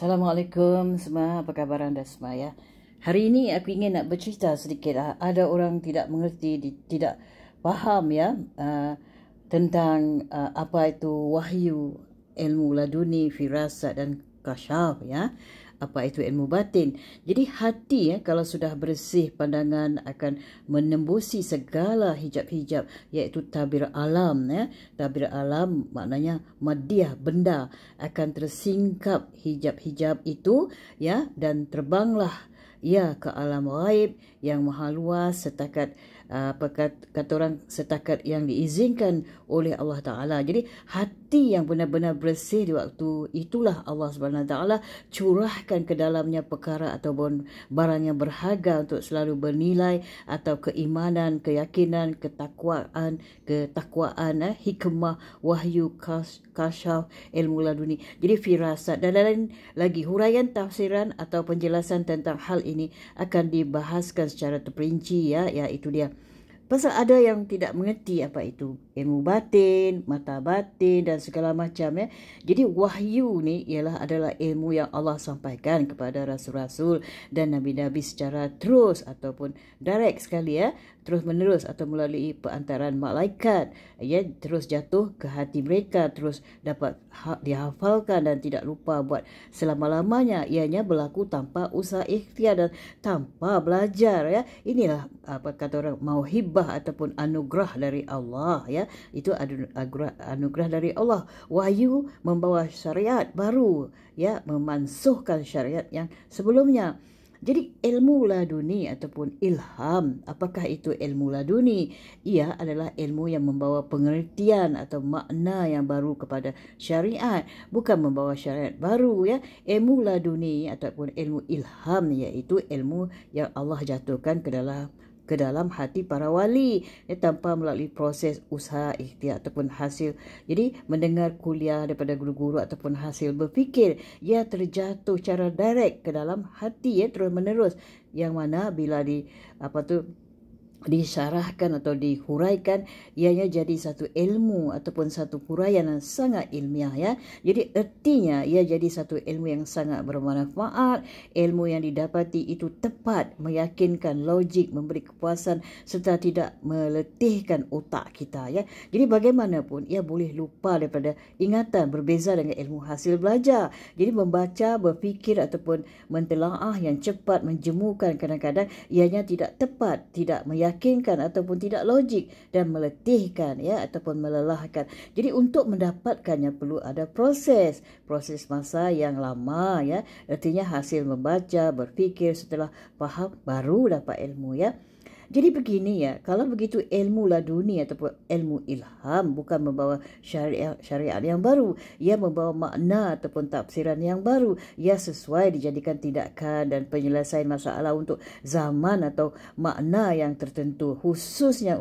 Assalamualaikum semua, apa khabar anda semua ya? Hari ini aku ingin nak bercerita sedikit. Ada orang tidak mengerti, tidak faham ya tentang apa itu wahyu, ilmu laduni, firasat dan kasyaf ya. Apa itu ilmu batin. Jadi hati ya, kalau sudah bersih pandangan akan menembusi segala hijab-hijab, iaitu tabir alam ya. Tabir alam maknanya madiyah, benda, akan tersingkap hijab-hijab itu ya, dan terbanglah ia ke alam ghaib yang maha luas setakat kata orang, setakat yang diizinkan oleh Allah Ta'ala. Jadi hati yang benar-benar bersih di waktu itulah Allah Subhanahu Ta'ala curahkan ke dalamnya perkara ataupun barang yang berharga untuk selalu bernilai, atau keimanan, keyakinan, ketakwaan, hikmah, wahyu, kasyaf, ilmu laduni. Jadi firasat dan lain-lain lagi. Huraian tafsiran atau penjelasan tentang hal ini akan dibahaskan secara terperinci ya, iaitu dia. Pasal ada yang tidak mengerti apa itu ilmu batin, mata batin dan segala macam ya. Jadi wahyu ni adalah ilmu yang Allah sampaikan kepada rasul-rasul dan nabi-nabi secara terus ataupun direct sekali ya, terus menerus atau melalui perantaraan malaikat ya, terus jatuh ke hati mereka, terus dapat dihafalkan dan tidak lupa buat selama-lamanya. Ianya berlaku tanpa usaha ikhtiar dan tanpa belajar ya. Inilah apa kata orang, mauhibah ataupun anugerah dari Allah ya. Itu anugerah dari Allah. Wahyu membawa syariat baru ya, memansuhkan syariat yang sebelumnya. Jadi ilmu laduni ataupun ilham, apakah itu ilmu laduni? Ia adalah ilmu yang membawa pengertian atau makna yang baru kepada syariat, bukan membawa syariat baru ya. Ilmu laduni ataupun ilmu ilham iaitu ilmu yang Allah jatuhkan ke dalam hati para wali ya, tanpa melalui proses usaha ikhtiar ataupun hasil. Jadi mendengar kuliah daripada guru-guru ataupun hasil berfikir, ia terjatuh cara direct ke dalam hati ya, terus menerus, yang mana bila disyarahkan atau dihuraikan, ianya jadi satu ilmu ataupun satu huraian yang sangat ilmiah ya. Jadi ertinya ia jadi satu ilmu yang sangat bermanfaat, ilmu yang didapati itu tepat, meyakinkan, logik, memberi kepuasan serta tidak meletihkan otak kita ya. Jadi bagaimanapun ia boleh lupa daripada ingatan, berbeza dengan ilmu hasil belajar. Jadi membaca, berfikir ataupun mentelaah yang cepat, menjemukan, kadang-kadang ianya tidak tepat, tidak meyakinkan ataupun tidak logik dan meletihkan ya, ataupun melelahkan. Jadi untuk mendapatkannya perlu ada proses masa yang lama ya. Artinya hasil membaca, berfikir, setelah faham baru dapat ilmu ya. Jadi begini ya, kalau begitu ilmu laduni ataupun ilmu ilham bukan membawa syariat yang baru. Ia membawa makna ataupun tafsiran yang baru. Ia sesuai dijadikan tindakan dan penyelesaian masalah untuk zaman atau makna yang tertentu. Khususnya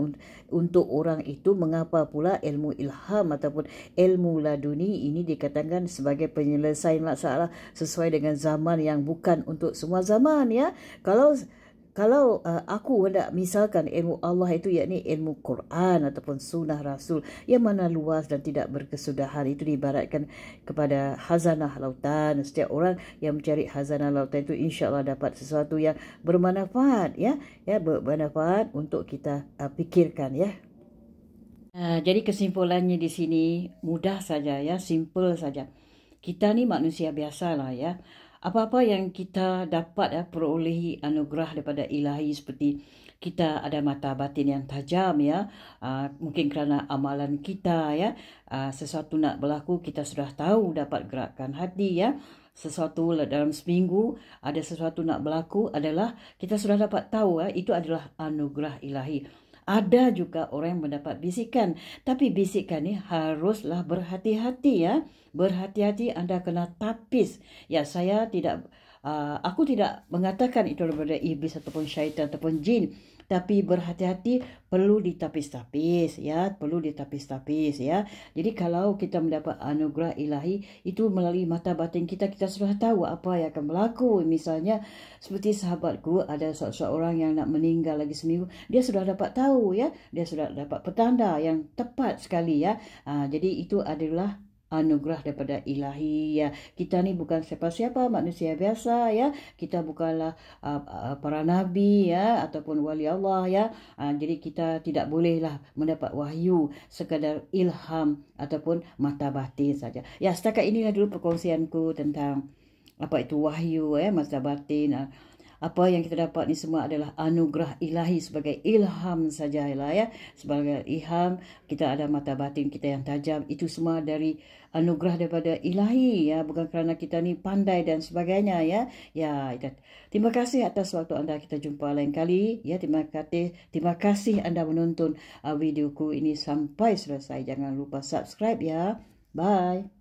untuk orang itu, mengapa pula ilmu ilham ataupun ilmu laduni ini dikatakan sebagai penyelesaian masalah sesuai dengan zaman yang bukan untuk semua zaman ya. Kalau aku hendak misalkan ilmu Allah itu yakni ilmu Quran ataupun sunnah Rasul yang mana luas dan tidak berkesudahan, itu diibaratkan kepada khazanah lautan. Setiap orang yang mencari khazanah lautan itu insya-Allah dapat sesuatu yang bermanfaat ya, bermanfaat untuk kita fikirkan ya. Jadi kesimpulannya di sini mudah saja ya, simple saja. Kita ni manusia biasalah ya. Apa-apa yang kita dapat perolehi anugerah daripada ilahi, seperti kita ada mata batin yang tajam ya, mungkin kerana amalan kita ya, sesuatu nak berlaku kita sudah tahu, dapat gerakkan hati ya. Sesuatu dalam seminggu ada sesuatu nak berlaku adalah kita sudah dapat tahu ya, itu adalah anugerah ilahi. Ada juga orang yang mendapat bisikan, tapi bisikan ni haruslah berhati-hati ya. Berhati-hati, anda kena tapis. Ya, aku tidak mengatakan itu daripada iblis ataupun syaitan ataupun jin, tapi berhati-hati, perlu ditapis-tapis ya, perlu ditapis-tapis ya. Jadi kalau kita mendapat anugerah ilahi itu melalui mata batin kita sudah tahu apa yang akan berlaku. Misalnya seperti sahabatku, ada seorang yang nak meninggal lagi seminggu, dia sudah dapat tahu ya, dia sudah dapat petanda yang tepat sekali ya. Jadi itu adalah anugerah daripada ilahi ya. Kita ni bukan siapa-siapa, manusia biasa ya. Kita bukanlah para nabi ya ataupun wali Allah ya. Jadi kita tidak bolehlah mendapat wahyu sekadar ilham ataupun mata batin saja. Ya, setakat inilah dulu perkongsianku tentang apa itu wahyu ya, mata batin. Apa yang kita dapat ni semua adalah anugerah ilahi sebagai ilham sajalah ya. Sebagai ilham, kita ada mata batin kita yang tajam. Itu semua dari anugerah daripada ilahi ya. Bukan kerana kita ni pandai dan sebagainya ya. Ya, terima kasih atas waktu anda. Kita jumpa lain kali ya. Terima kasih anda menonton videoku ini sampai selesai. Jangan lupa subscribe ya. Bye.